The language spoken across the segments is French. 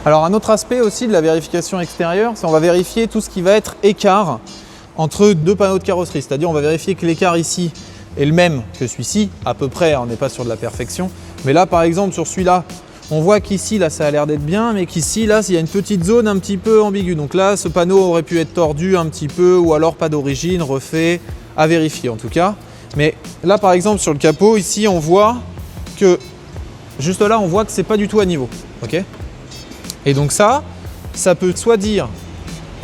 Alors un autre aspect aussi de la vérification extérieure, c'est qu'on va vérifier tout ce qui va être écart entre deux panneaux de carrosserie. C'est-à-dire on va vérifier que l'écart ici est le même que celui-ci, à peu près, on n'est pas sur de la perfection. Mais là par exemple sur celui-là, on voit qu'ici là ça a l'air d'être bien, mais qu'ici là il y a une petite zone un petit peu ambiguë. Donc là ce panneau aurait pu être tordu un petit peu ou alors pas d'origine, refait, à vérifier en tout cas. Mais là par exemple sur le capot, ici on voit que, juste là on voit que c'est pas du tout à niveau. Okay, et donc ça peut soit dire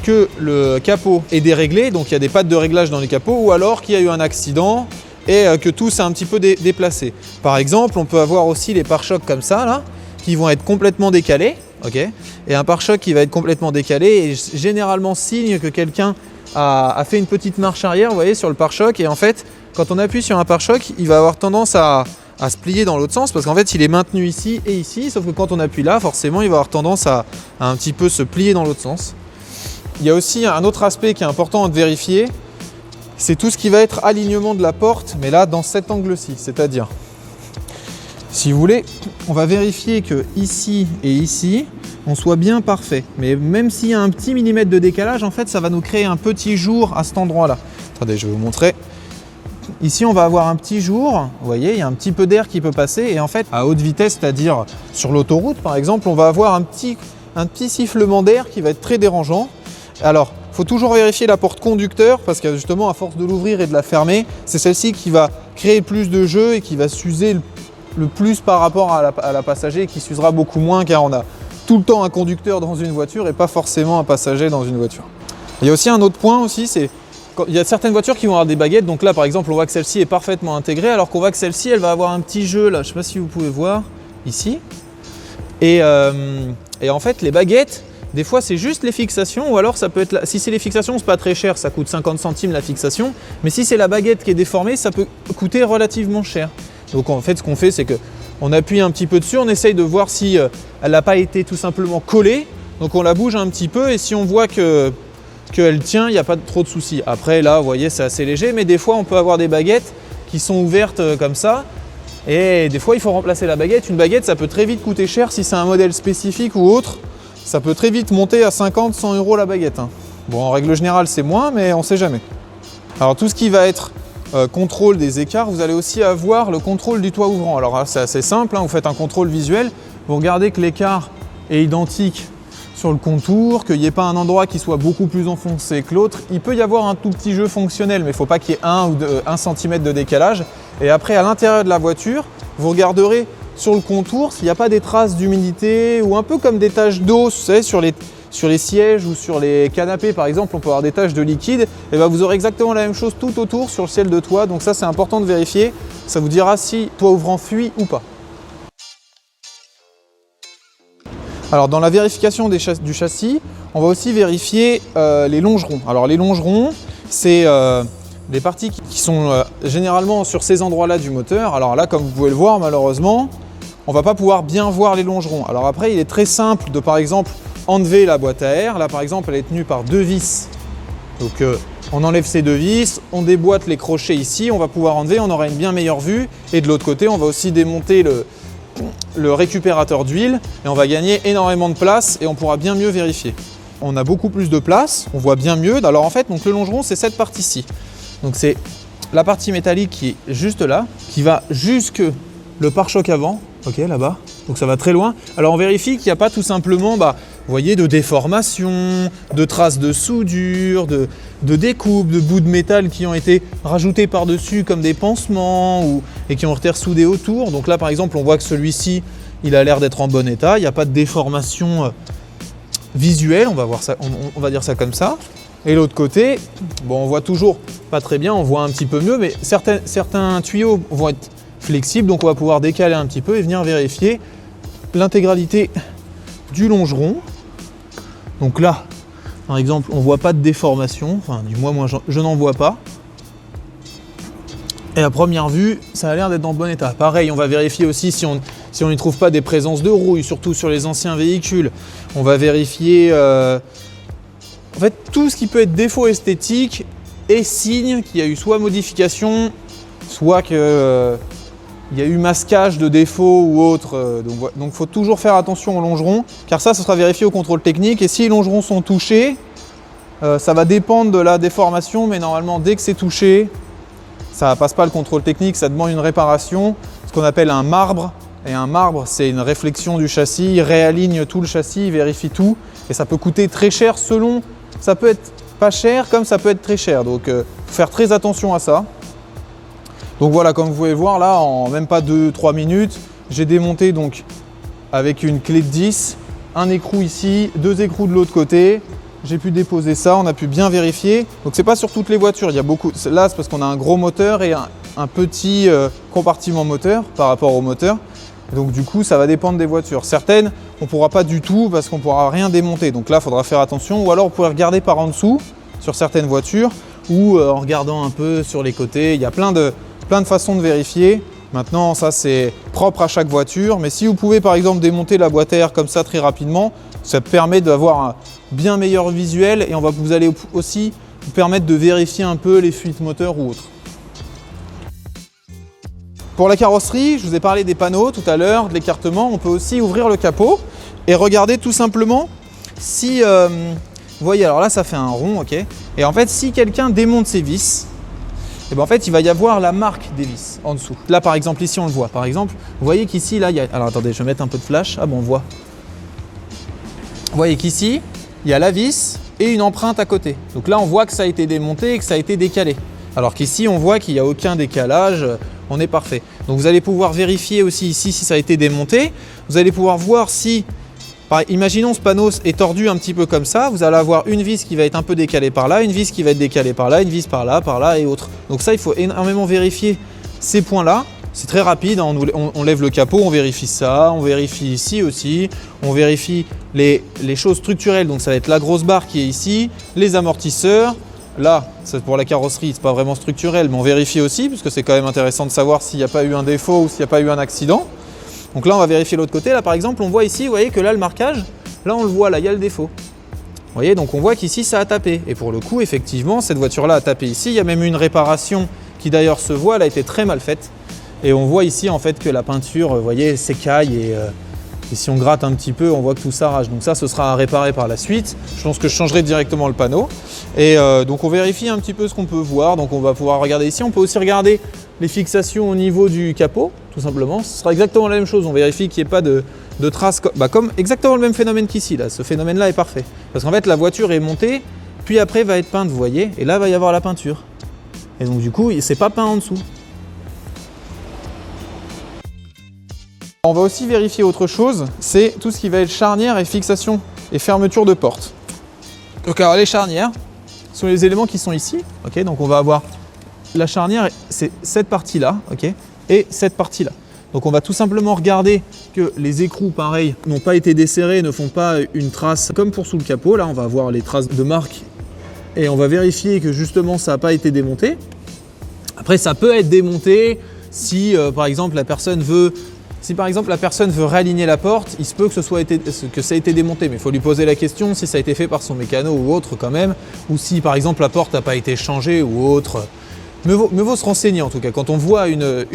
que le capot est déréglé, donc il y a des pattes de réglage dans les capots, ou alors qu'il y a eu un accident et que tout s'est un petit peu déplacé. Par exemple, on peut avoir aussi les pare-chocs comme ça, là, qui vont être complètement décalés. Okay, et un pare-choc qui va être complètement décalé est généralement signe que quelqu'un a fait une petite marche arrière, vous voyez, sur le pare-choc. Et en fait, quand on appuie sur un pare-choc, il va avoir tendance à se plier dans l'autre sens parce qu'en fait il est maintenu ici et ici, sauf que quand on appuie là, forcément il va avoir tendance à un petit peu se plier dans l'autre sens. Il y a aussi un autre aspect qui est important de vérifier, c'est tout ce qui va être alignement de la porte, mais là dans cet angle-ci, c'est-à-dire, si vous voulez, on va vérifier que ici et ici, on soit bien parfait. Mais même s'il y a un petit millimètre de décalage, en fait ça va nous créer un petit jour à cet endroit-là. Attendez, je vais vous montrer. Ici, on va avoir un petit jour, vous voyez, il y a un petit peu d'air qui peut passer et en fait, à haute vitesse, c'est-à-dire sur l'autoroute par exemple, on va avoir un petit sifflement d'air qui va être très dérangeant. Alors, il faut toujours vérifier la porte conducteur parce que justement, à force de l'ouvrir et de la fermer, c'est celle-ci qui va créer plus de jeu et qui va s'user le plus par rapport à la passager et qui s'usera beaucoup moins car on a tout le temps un conducteur dans une voiture et pas forcément un passager dans une voiture. Il y a aussi un autre point aussi, c'est il y a certaines voitures qui vont avoir des baguettes, donc là par exemple on voit que celle-ci est parfaitement intégrée alors qu'on voit que celle-ci elle va avoir un petit jeu là, je ne sais pas si vous pouvez voir ici. Et en fait les baguettes, des fois c'est juste les fixations ou alors ça peut être là. Si c'est les fixations c'est pas très cher, ça coûte 50 centimes la fixation, mais si c'est la baguette qui est déformée ça peut coûter relativement cher. Donc en fait ce qu'on fait c'est qu'on appuie un petit peu dessus, on essaye de voir si elle n'a pas été tout simplement collée, donc on la bouge un petit peu et si on voit qu'elle tient, il n'y a pas trop de soucis. Après là, vous voyez, c'est assez léger, mais des fois on peut avoir des baguettes qui sont ouvertes comme ça et des fois il faut remplacer la baguette. Une baguette, ça peut très vite coûter cher si c'est un modèle spécifique ou autre. Ça peut très vite monter à 50-100 € la baguette. Bon, en règle générale, c'est moins, mais on ne sait jamais. Alors tout ce qui va être contrôle des écarts, vous allez aussi avoir le contrôle du toit ouvrant. Alors là, c'est assez simple, vous faites un contrôle visuel, vous regardez que l'écart est identique sur le contour, qu'il n'y ait pas un endroit qui soit beaucoup plus enfoncé que l'autre. Il peut y avoir un tout petit jeu fonctionnel, mais il ne faut pas qu'il y ait 1 cm de décalage. Et après, à l'intérieur de la voiture, vous regarderez sur le contour s'il n'y a pas des traces d'humidité ou un peu comme des taches d'eau, vous savez, sur les sièges ou sur les canapés par exemple, on peut avoir des taches de liquide. Et bien, vous aurez exactement la même chose tout autour sur le ciel de toit. Donc ça, c'est important de vérifier. Ça vous dira si toit ouvrant fuit ou pas. Alors dans la vérification du châssis, on va aussi vérifier les longerons. Alors les longerons, c'est des parties qui sont généralement sur ces endroits-là du moteur. Alors là, comme vous pouvez le voir, malheureusement, on ne va pas pouvoir bien voir les longerons. Alors après, il est très simple de, par exemple, enlever la boîte à air. Là, par exemple, elle est tenue par 2 vis. Donc on enlève ces 2 vis, on déboîte les crochets ici, on va pouvoir enlever, on aura une bien meilleure vue. Et de l'autre côté, on va aussi démonter le récupérateur d'huile et on va gagner énormément de place et on pourra bien mieux vérifier. On a beaucoup plus de place, on voit bien mieux. Alors en fait, donc le longeron, c'est cette partie-ci. Donc c'est la partie métallique qui est juste là, qui va jusque le pare-choc avant, ok, là-bas. Donc ça va très loin. Alors on vérifie qu'il n'y a pas tout simplement, vous voyez, de déformation, de traces de soudure, de découpes, de bouts de métal qui ont été rajoutés par-dessus comme des pansements et qui ont été ressoudés autour. Donc là par exemple, on voit que celui-ci, il a l'air d'être en bon état. Il n'y a pas de déformation visuelle, on va dire ça comme ça. Et l'autre côté, bon, on voit toujours pas très bien, on voit un petit peu mieux, mais certains tuyaux vont être flexibles, donc on va pouvoir décaler un petit peu et venir vérifier l'intégralité du longeron. Donc là, par exemple, on ne voit pas de déformation, enfin du moins moi je n'en vois pas. Et à première vue, ça a l'air d'être en bon état. Pareil, on va vérifier aussi si on n'y trouve pas des présences de rouille, surtout sur les anciens véhicules. On va vérifier en fait tout ce qui peut être défaut esthétique et signe qu'il y a eu soit modification, soit qu'il il y a eu masquage de défauts ou autre. Donc il faut toujours faire attention aux longerons, car ça sera vérifié au contrôle technique. Et si les longerons sont touchés, ça va dépendre de la déformation, mais normalement dès que c'est touché, ça ne passe pas le contrôle technique, ça demande une réparation, ce qu'on appelle un marbre. Et un marbre, c'est une réflexion du châssis, il réaligne tout le châssis, il vérifie tout. Et ça peut coûter très cher selon, ça peut être pas cher comme ça peut être très cher. Donc faut faire très attention à ça. Donc voilà, comme vous pouvez voir là, en même pas 2-3 minutes, j'ai démonté donc avec une clé de 10, un écrou ici, 2 écrous de l'autre côté. J'ai pu déposer ça, on a pu bien vérifier. Donc c'est pas sur toutes les voitures, il y a beaucoup. Là c'est parce qu'on a un gros moteur et un petit compartiment moteur par rapport au moteur. Donc du coup ça va dépendre des voitures. Certaines on ne pourra pas du tout parce qu'on ne pourra rien démonter. Donc là il faudra faire attention. Ou alors on pourrait regarder par en dessous sur certaines voitures ou en regardant un peu sur les côtés. Il y a plein de façons de vérifier. Maintenant ça c'est propre à chaque voiture. Mais si vous pouvez par exemple démonter la boîte à air comme ça très rapidement, ça permet d'avoir un bien meilleur visuel et vous allez aussi vous permettre de vérifier un peu les fuites moteurs ou autres. Pour la carrosserie, je vous ai parlé des panneaux tout à l'heure, de l'écartement. On peut aussi ouvrir le capot et regarder tout simplement si, vous voyez, alors là ça fait un rond, ok. Et en fait, si quelqu'un démonte ses vis, et ben en fait il va y avoir la marque des vis en dessous. Là par exemple, ici on le voit. Par exemple, vous voyez qu'ici, là, il y a. Alors attendez, je vais mettre un peu de flash. Ah bon, on voit. Vous voyez qu'ici, il y a la vis et une empreinte à côté. Donc là, on voit que ça a été démonté et que ça a été décalé. Alors qu'ici, on voit qu'il n'y a aucun décalage. On est parfait. Donc vous allez pouvoir vérifier aussi ici si ça a été démonté. Vous allez pouvoir voir si, imaginons ce panneau est tordu un petit peu comme ça, vous allez avoir une vis qui va être un peu décalée par là, une vis qui va être décalée par là, une vis par là et autres. Donc ça, il faut énormément vérifier ces points-là. C'est très rapide, hein. On lève le capot, on vérifie ça, on vérifie ici aussi, on vérifie les choses structurelles. Donc ça va être la grosse barre qui est ici, les amortisseurs. Là, c'est pour la carrosserie, c'est pas vraiment structurel, mais on vérifie aussi, parce que c'est quand même intéressant de savoir s'il n'y a pas eu un défaut ou s'il n'y a pas eu un accident. Donc là, on va vérifier l'autre côté. Là, par exemple, on voit ici, vous voyez que là, le marquage, là, on le voit, là, il y a le défaut. Vous voyez, donc on voit qu'ici, ça a tapé. Et pour le coup, effectivement, cette voiture-là a tapé ici. Il y a même eu une réparation qui d'ailleurs se voit, elle a été très mal faite. Et on voit ici, en fait, que la peinture, vous voyez, s'écaille et si on gratte un petit peu, on voit que tout s'arrache. Donc ça, ce sera à réparer par la suite. Je pense que je changerai directement le panneau. Et donc on vérifie un petit peu ce qu'on peut voir. Donc on va pouvoir regarder ici. On peut aussi regarder les fixations au niveau du capot, tout simplement. Ce sera exactement la même chose. On vérifie qu'il n'y ait pas de traces, comme exactement le même phénomène qu'ici. Là. Ce phénomène-là est parfait. Parce qu'en fait, la voiture est montée, puis après va être peinte, vous voyez. Et là, va y avoir la peinture. Et donc du coup, c'est pas peint en dessous. On va aussi vérifier autre chose, c'est tout ce qui va être charnière et fixation et fermeture de porte. Donc alors les charnières sont les éléments qui sont ici. Okay, donc on va avoir la charnière, c'est cette partie-là, okay, et cette partie-là. Donc on va tout simplement regarder que les écrous, pareil, n'ont pas été desserrés, ne font pas une trace comme pour sous le capot. Là, on va avoir les traces de marque et on va vérifier que justement ça n'a pas été démonté. Après, ça peut être démonté si par exemple la personne veut réaligner la porte, il se peut que ça ait été démonté, mais il faut lui poser la question si ça a été fait par son mécano ou autre quand même, ou si par exemple la porte n'a pas été changée ou autre. Mieux vaut se renseigner en tout cas. Quand on voit une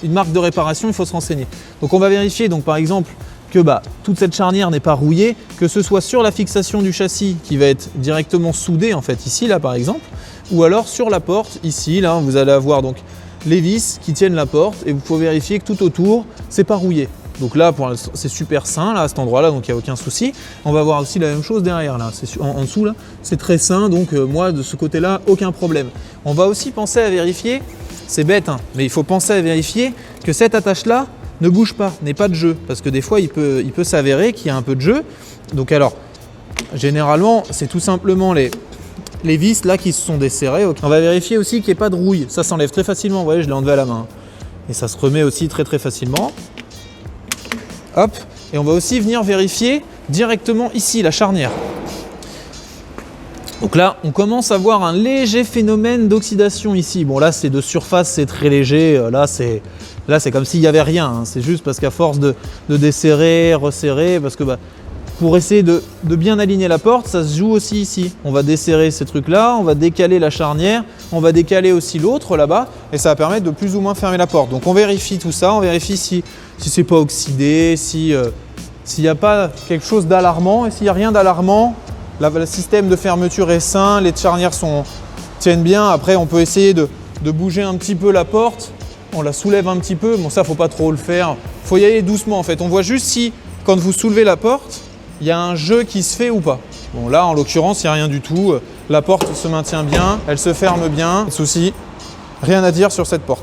marque de réparation, il faut se renseigner. Donc on va vérifier donc par exemple que toute cette charnière n'est pas rouillée, que ce soit sur la fixation du châssis qui va être directement soudée en fait ici là par exemple, ou alors sur la porte ici là vous allez avoir donc les vis qui tiennent la porte et vous pouvez vérifier que tout autour c'est pas rouillé. Donc là c'est super sain là à cet endroit là, donc il n'y a aucun souci. On va voir aussi la même chose derrière là, en dessous là, c'est très sain, donc moi de ce côté là aucun problème. On va aussi penser à vérifier, c'est bête hein, mais il faut penser à vérifier que cette attache là ne bouge pas, n'ait pas de jeu, parce que des fois il peut s'avérer qu'il y a un peu de jeu. Donc alors généralement c'est tout simplement les vis là qui se sont desserrées. On va vérifier aussi qu'il n'y ait pas de rouille. Ça s'enlève très facilement, vous voyez, je l'ai enlevé à la main. Et ça se remet aussi très très facilement. Hop. Et on va aussi venir vérifier directement ici la charnière. Donc là, on commence à voir un léger phénomène d'oxydation ici. Bon là c'est de surface, c'est très léger. Là c'est comme s'il n'y avait rien. Hein. C'est juste parce qu'à force de desserrer, resserrer, parce que pour essayer de bien aligner la porte, ça se joue aussi ici. On va desserrer ces trucs-là, on va décaler la charnière, on va décaler aussi l'autre là-bas et ça va permettre de plus ou moins fermer la porte. Donc on vérifie tout ça, on vérifie si c'est pas oxydé, s'il n'y a pas quelque chose d'alarmant. Et s'il n'y a rien d'alarmant, le système de fermeture est sain, les charnières tiennent bien. Après, on peut essayer de bouger un petit peu la porte. On la soulève un petit peu. Bon, ça, faut pas trop le faire. Faut y aller doucement en fait. On voit juste si, quand vous soulevez la porte, il y a un jeu qui se fait ou pas. Bon, là, en l'occurrence, il n'y a rien du tout. La porte se maintient bien, elle se ferme bien. Pas de souci, rien à dire sur cette porte.